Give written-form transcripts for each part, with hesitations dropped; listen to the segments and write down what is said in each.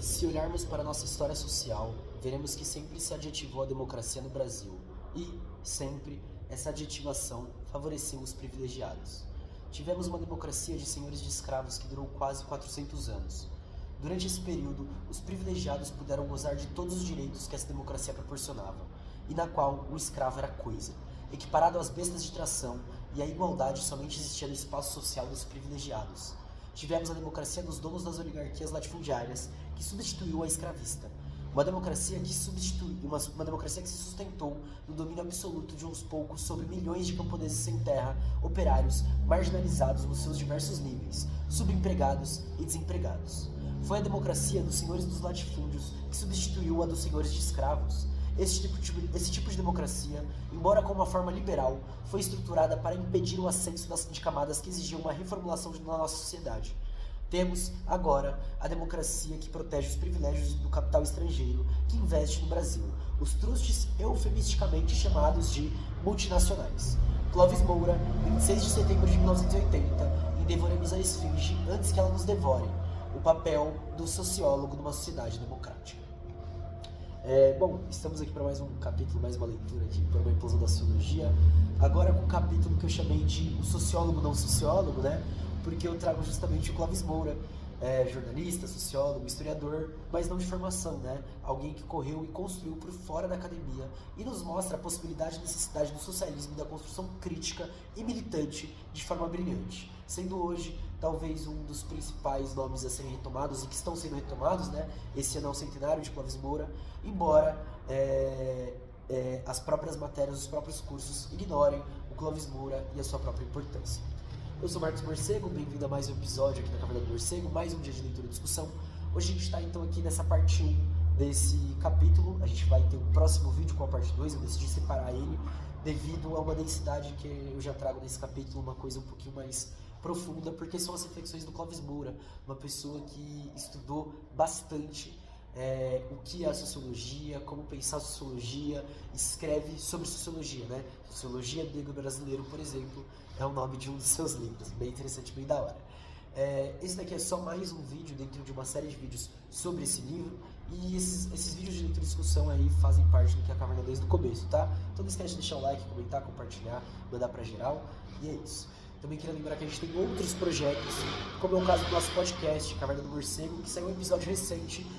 Se olharmos para a nossa história social, veremos que sempre se adjetivou a democracia no Brasil e, sempre, essa adjetivação favoreceu os privilegiados. Tivemos uma democracia de senhores de escravos que durou quase 400 anos. Durante esse período, os privilegiados puderam gozar de todos os direitos que essa democracia proporcionava, e na qual o escravo era coisa, equiparado às bestas de tração, e a igualdade somente existia no espaço social dos privilegiados. Tivemos a democracia dos donos das oligarquias latifundiárias, que substituiu a escravista. Uma democracia que se sustentou no domínio absoluto de uns poucos sobre milhões de camponeses sem terra, operários, marginalizados nos seus diversos níveis, subempregados e desempregados. Foi a democracia dos senhores dos latifúndios que substituiu a dos senhores de escravos. Esse tipo de democracia, embora com uma forma liberal, foi estruturada para impedir o ascenso de camadas que exigiam uma reformulação da nossa sociedade. Temos, agora, a democracia que protege os privilégios do capital estrangeiro que investe no Brasil, os trustes eufemisticamente chamados de multinacionais. Clóvis Moura, 26 de setembro de 1980, em Devoremos a Esfinge antes que ela nos devore, o papel do sociólogo numa sociedade democrática. Bom, estamos aqui para mais um capítulo, mais uma leitura aqui para uma implosão da sociologia. Agora com um capítulo que eu chamei de o sociólogo não sociólogo, né? Porque eu trago justamente o Clóvis Moura, jornalista, sociólogo, historiador, mas não de formação, né? Alguém que correu e construiu por fora da academia e nos mostra a possibilidade e necessidade do socialismo e da construção crítica e militante de forma brilhante, sendo hoje talvez um dos principais nomes a serem retomados e que estão sendo retomados, né? Esse ano é o centenário de Clóvis Moura, embora as próprias matérias, os próprios cursos ignorem o Clóvis Moura e a sua própria importância. Eu sou Marcos Morcego, bem-vindo a mais um episódio aqui na Caverna do Morcego, mais um dia de leitura e discussão. Hoje a gente está então aqui nessa parte 1 desse capítulo, a gente vai ter um próximo vídeo com a parte 2, eu decidi separar ele devido a uma densidade que eu já trago nesse capítulo, uma coisa um pouquinho mais profunda, porque são as reflexões do Clóvis Moura, uma pessoa que estudou bastante o que é a sociologia, como pensar a sociologia, escreve sobre sociologia, né? Sociologia Negro Brasileiro, por exemplo, é o nome de um dos seus livros, bem interessante, bem da hora. Esse daqui é só mais um vídeo dentro de uma série de vídeos sobre esse livro, e esses vídeos de leitura e discussão aí fazem parte do que é a Caverna desde o começo, tá? Então não esquece de deixar o like, comentar, compartilhar, mandar pra geral, e é isso. Também queria lembrar que a gente tem outros projetos, como é o caso do nosso podcast, Caverna do Morcego, que saiu um episódio recente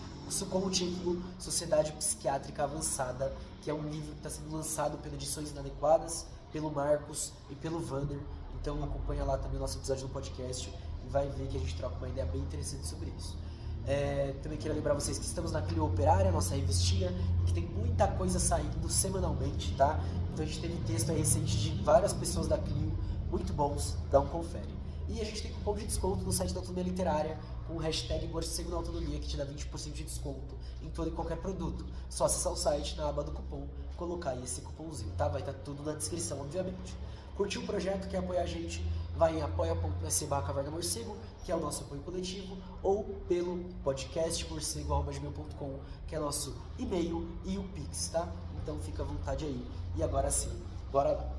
com o título Sociedade Psiquiátrica Avançada, que é um livro que está sendo lançado pela Edições Inadequadas, pelo Marcos e pelo Vander. Então acompanha lá também o nosso episódio no podcast e vai ver que a gente troca uma ideia bem interessante sobre isso. Também queria lembrar vocês que estamos na Clio Operária, nossa revistinha, que tem muita coisa saindo semanalmente, tá? Então a gente teve texto aí recente de várias pessoas da Clio, muito bons, dá um confere. E a gente tem cupom de desconto no site da Autonomia Literária, com o hashtag Morcego na Autonomia, que te dá 20% de desconto em todo e qualquer produto. Só acessar o site na aba do cupom, colocar aí esse cupomzinho, tá? Vai estar tudo na descrição, obviamente. Curtiu o projeto, quer apoiar a gente, vai em apoia.se/caverna-morcego, que é o nosso apoio coletivo, ou pelo podcast morcego@gmail.com, que é nosso e-mail e o Pix, tá? Então fica à vontade aí. E agora sim, bora lá.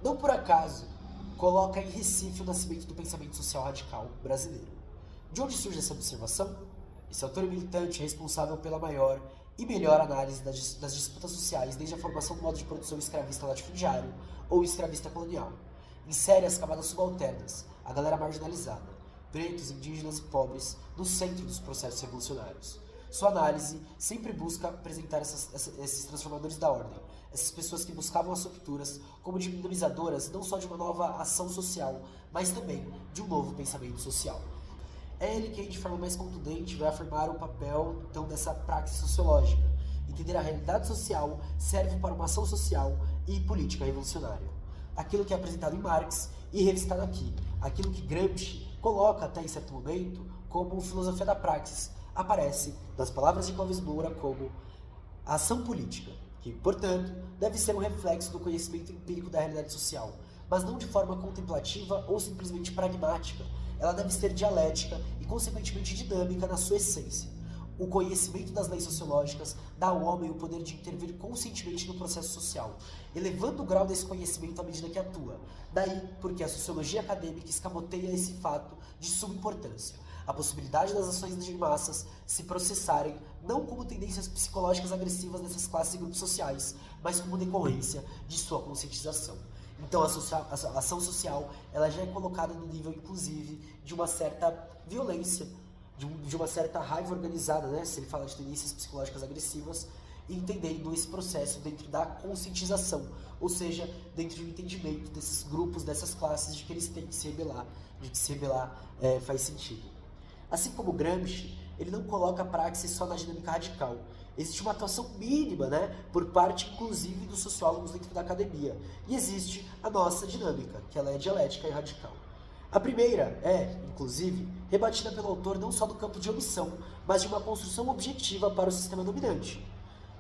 Não por acaso, coloca em Recife o nascimento do pensamento social radical brasileiro. De onde surge essa observação? Esse autor militante é responsável pela maior e melhor análise das disputas sociais desde a formação do modo de produção escravista latifundiário ou escravista colonial. Insere as camadas subalternas, a galera marginalizada, pretos, indígenas e pobres, no centro dos processos revolucionários. Sua análise sempre busca apresentar esses transformadores da ordem, essas pessoas que buscavam as rupturas como dinamizadoras não só de uma nova ação social, mas também de um novo pensamento social. É ele quem, de forma mais contundente, vai afirmar o papel, então, dessa praxis sociológica. Entender a realidade social serve para uma ação social e política revolucionária. Aquilo que é apresentado em Marx e revisitado aqui, aquilo que Gramsci coloca até em certo momento como filosofia da praxis, aparece, nas palavras de Clóvis Moura, como a ação política, que, portanto, deve ser um reflexo do conhecimento empírico da realidade social, mas não de forma contemplativa ou simplesmente pragmática. Ela deve ser dialética e, consequentemente, dinâmica na sua essência. O conhecimento das leis sociológicas dá ao homem o poder de intervir conscientemente no processo social, elevando o grau desse conhecimento à medida que atua. Daí porque a sociologia acadêmica escamoteia esse fato de suma importância. a possibilidade das ações de massas se processarem não como tendências psicológicas agressivas dessas classes e grupos sociais, mas como decorrência de sua conscientização. Então a ação social ela já é colocada no nível, inclusive, de uma certa violência, de uma certa raiva organizada, né? Se ele fala de tendências psicológicas agressivas, entendendo esse processo dentro da conscientização, ou seja, dentro do entendimento desses grupos, dessas classes, de que eles têm que se rebelar, de que se rebelar faz sentido. Assim como Gramsci, ele não coloca a praxis só na dinâmica radical. Existe uma atuação mínima, né, por parte, inclusive, dos sociólogos dentro da academia. E existe a nossa dinâmica, que ela é dialética e radical. A primeira é, inclusive, rebatida pelo autor não só do campo de omissão, mas de uma construção objetiva para o sistema dominante.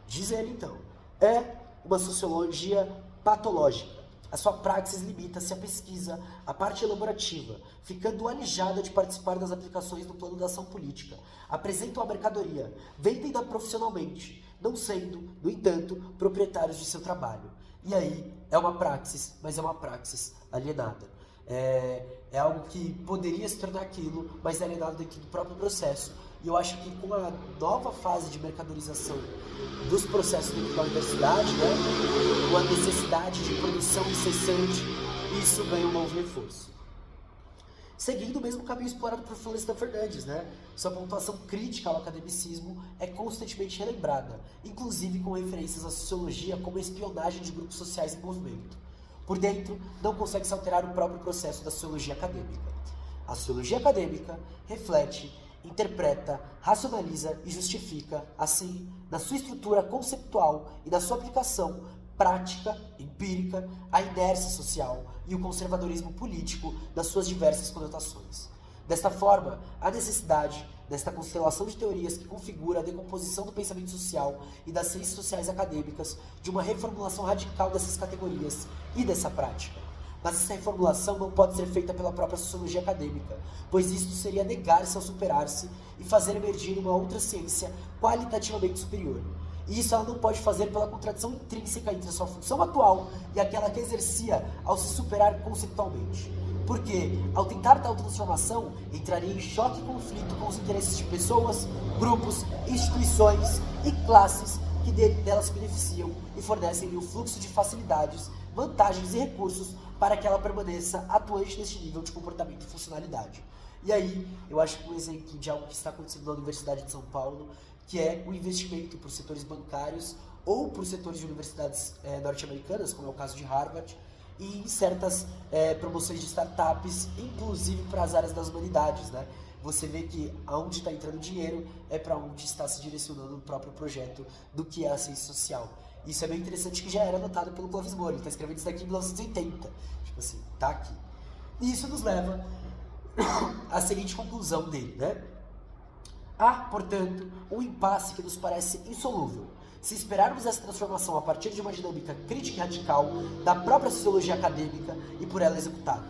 Diz ele, então, é uma sociologia patológica. A sua praxis limita-se à pesquisa, à parte elaborativa, ficando alijada de participar das aplicações no plano da ação política. Apresentam a mercadoria, vendem-na profissionalmente, não sendo, no entanto, proprietários de seu trabalho. E aí, é uma praxis, mas é uma praxis alienada. É algo que poderia se tornar aquilo, mas é alienado dentro do próprio processo. E eu acho que com a nova fase de mercadorização dos processos dentro da universidade, né, com a necessidade de produção incessante, isso ganha um novo reforço. Seguindo o mesmo caminho explorado por Florestan Fernandes, né, sua pontuação crítica ao academicismo é constantemente relembrada, inclusive com referências à sociologia como espionagem de grupos sociais em movimento. Por dentro, não consegue se alterar o próprio processo da sociologia acadêmica. A sociologia acadêmica reflete, interpreta, racionaliza e justifica, assim, na sua estrutura conceptual e na sua aplicação prática, empírica, a inércia social e o conservadorismo político nas suas diversas conotações. Desta forma, a necessidade desta constelação de teorias que configura a decomposição do pensamento social e das ciências sociais acadêmicas de uma reformulação radical dessas categorias e dessa prática. Mas essa reformulação não pode ser feita pela própria sociologia acadêmica, pois isto seria negar-se ao superar-se e fazer emergir uma outra ciência qualitativamente superior. E isso ela não pode fazer pela contradição intrínseca entre a sua função atual e aquela que exercia ao se superar conceptualmente. Porque, ao tentar tal transformação, entraria em choque e conflito com os interesses de pessoas, grupos, instituições e classes que delas se beneficiam e fornecem-lhe o fluxo de facilidades, vantagens e recursos para que ela permaneça atuante neste nível de comportamento e funcionalidade. E aí, eu acho que um exemplo de algo que está acontecendo na Universidade de São Paulo, que é o investimento por setores bancários ou por setores de universidades norte-americanas, como é o caso de Harvard, e em certas promoções de startups, inclusive para as áreas das humanidades, né? Você vê que aonde está entrando dinheiro é para onde está se direcionando o próprio projeto do que é a ciência social. Isso é bem interessante, que já era notado pelo Clovis Moura, ele está escrevendo isso daqui em 1980, tipo assim, tá aqui. E isso nos leva à seguinte conclusão dele, né? Há, portanto, um impasse que nos parece insolúvel. Se esperarmos essa transformação a partir de uma dinâmica crítica e radical da própria sociologia acadêmica e por ela executada.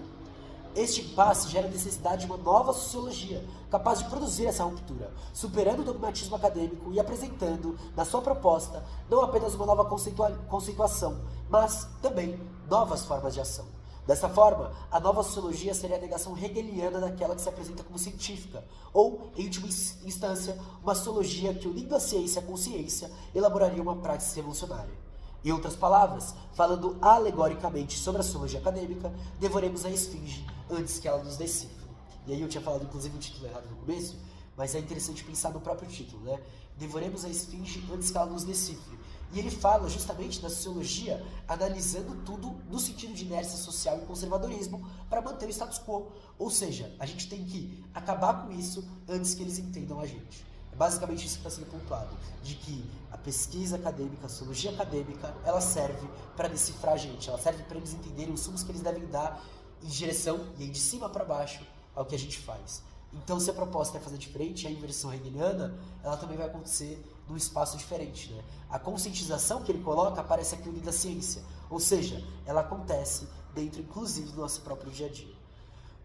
Este impasse gera a necessidade de uma nova sociologia, capaz de produzir essa ruptura, superando o dogmatismo acadêmico e apresentando, na sua proposta, não apenas uma nova conceituação, mas também novas formas de ação. Dessa forma, a nova sociologia seria a negação hegeliana daquela que se apresenta como científica, ou, em última instância, uma sociologia que, unindo a ciência à consciência, elaboraria uma prática revolucionária. Em outras palavras, falando alegoricamente sobre a sociologia acadêmica, devoremos a esfinge antes que ela nos decifre. E aí eu tinha falado, inclusive, o título errado no começo, mas é interessante pensar no próprio título, né? Devoremos a esfinge antes que ela nos decifre. E ele fala justamente da sociologia analisando tudo no sentido de inércia social e conservadorismo para manter o status quo. Ou seja, a gente tem que acabar com isso antes que eles entendam a gente. É basicamente isso que está sendo pontuado, de que a pesquisa acadêmica, a sociologia acadêmica, ela serve para decifrar a gente, ela serve para eles entenderem os sumos que eles devem dar em direção, e aí de cima para baixo, ao que a gente faz. Então, se a proposta é fazer diferente, a inversão hegeliana, ela também vai acontecer num espaço diferente, né? A conscientização que ele coloca aparece aqui unida à ciência, ou seja, ela acontece dentro, inclusive, do nosso próprio dia a dia.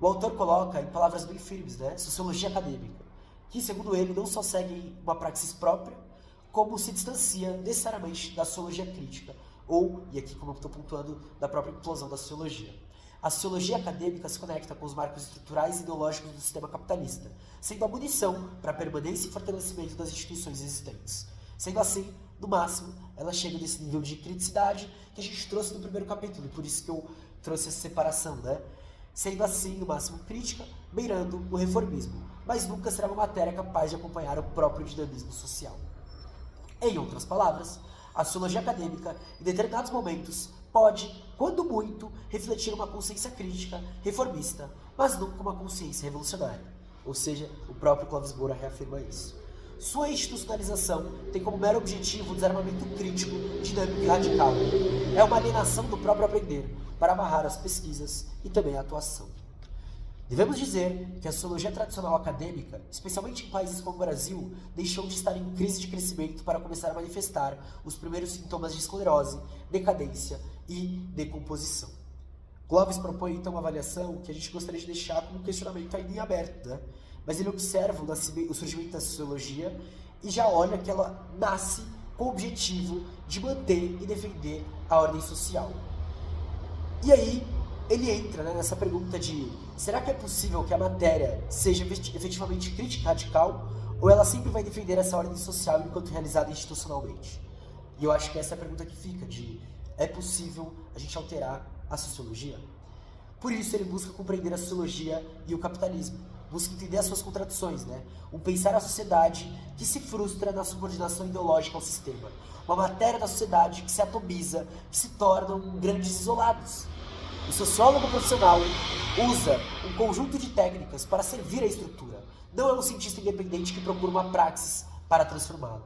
O autor coloca, em palavras bem firmes, né, sociologia acadêmica, que, segundo ele, não só segue uma praxis própria, como se distancia necessariamente da sociologia crítica, ou, e aqui como eu estou pontuando, da própria implosão da sociologia. A sociologia acadêmica se conecta com os marcos estruturais e ideológicos do sistema capitalista, sendo a munição para a permanência e fortalecimento das instituições existentes. Sendo assim, no máximo, ela chega nesse nível de criticidade que a gente trouxe no primeiro capítulo, e por isso que eu trouxe essa separação, né? Sendo assim, no máximo, crítica, beirando o reformismo, mas nunca será uma matéria capaz de acompanhar o próprio dinamismo social. Em outras palavras, a sociologia acadêmica, em determinados momentos, pode, quando muito, refletir uma consciência crítica, reformista, mas nunca uma consciência revolucionária. Ou seja, o próprio Clóvis Moura reafirma isso. Sua institucionalização tem como mero objetivo o desarmamento crítico, dinâmico e radical. É uma alienação do próprio aprender, para amarrar as pesquisas e também a atuação. Devemos dizer que a sociologia tradicional acadêmica, especialmente em países como o Brasil, deixou de estar em crise de crescimento para começar a manifestar os primeiros sintomas de esclerose, decadência e decomposição. Clóvis propõe então uma avaliação que a gente gostaria de deixar como um questionamento ainda em aberto, né? Mas ele observa o surgimento da sociologia e já olha que ela nasce com o objetivo de manter e defender a ordem social. E aí, ele entra, né, nessa pergunta de: será que é possível que a matéria seja efetivamente crítica e radical, ou ela sempre vai defender essa ordem social enquanto realizada institucionalmente? E eu acho que essa é a pergunta que fica, de: é possível a gente alterar a sociologia? Por isso ele busca compreender a sociologia e o capitalismo, busca entender as suas contradições, né? Pensar a sociedade que se frustra na subordinação ideológica ao sistema, uma matéria da sociedade que se atomiza, que se tornam grandes isolados. O sociólogo profissional usa um conjunto de técnicas para servir a estrutura. Não é um cientista independente que procura uma praxis para transformá-la.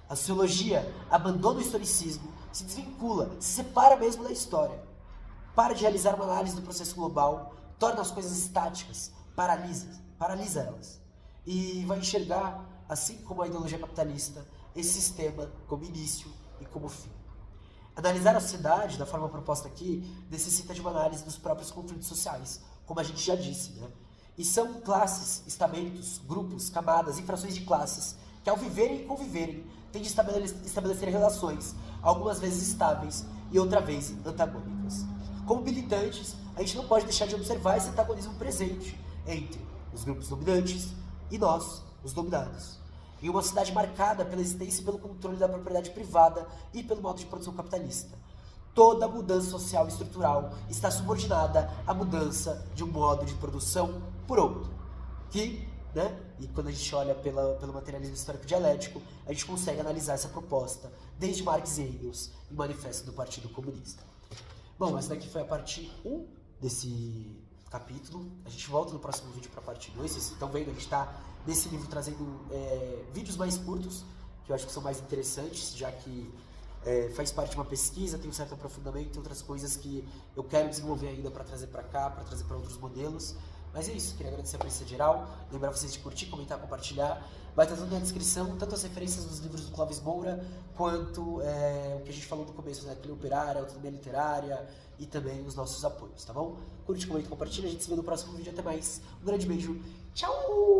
A sociologia abandona o historicismo, se desvincula, se separa mesmo da história. Para de realizar uma análise do processo global, torna as coisas estáticas, paralisa elas. E vai enxergar, assim como a ideologia capitalista, esse sistema como início e como fim. Analisar a sociedade, da forma proposta aqui, necessita de uma análise dos próprios conflitos sociais, como a gente já disse, né? E são classes, estamentos, grupos, camadas e frações de classes que, ao viverem e conviverem, têm de estabelecer relações, algumas vezes estáveis e outras vezes antagônicas. Como militantes, a gente não pode deixar de observar esse antagonismo presente entre os grupos dominantes e nós, os dominados. Em uma sociedade marcada pela existência e pelo controle da propriedade privada e pelo modo de produção capitalista. Toda mudança social e estrutural está subordinada à mudança de um modo de produção por outro. E quando a gente olha pelo materialismo histórico dialético, a gente consegue analisar essa proposta desde Marx e Engels e Manifesto do Partido Comunista. Bom, essa daqui foi a parte 1 desse capítulo. A gente volta no próximo vídeo para a parte 2. Vocês estão vendo, a gente está nesse livro trazendo vídeos mais curtos, que eu acho que são mais interessantes, já que faz parte de uma pesquisa, tem um certo aprofundamento e outras coisas que eu quero desenvolver ainda para trazer para cá, para trazer para outros modelos. Mas é isso, queria agradecer a presença geral, lembrar vocês de curtir, comentar, compartilhar. Vai estar tudo na descrição, tanto as referências dos livros do Clóvis Moura, quanto o que a gente falou no começo, né? Clio Operária, Autonomia Literária e também os nossos apoios, tá bom? Curte, comenta, compartilha, a gente se vê no próximo vídeo, até mais. Um grande beijo, tchau!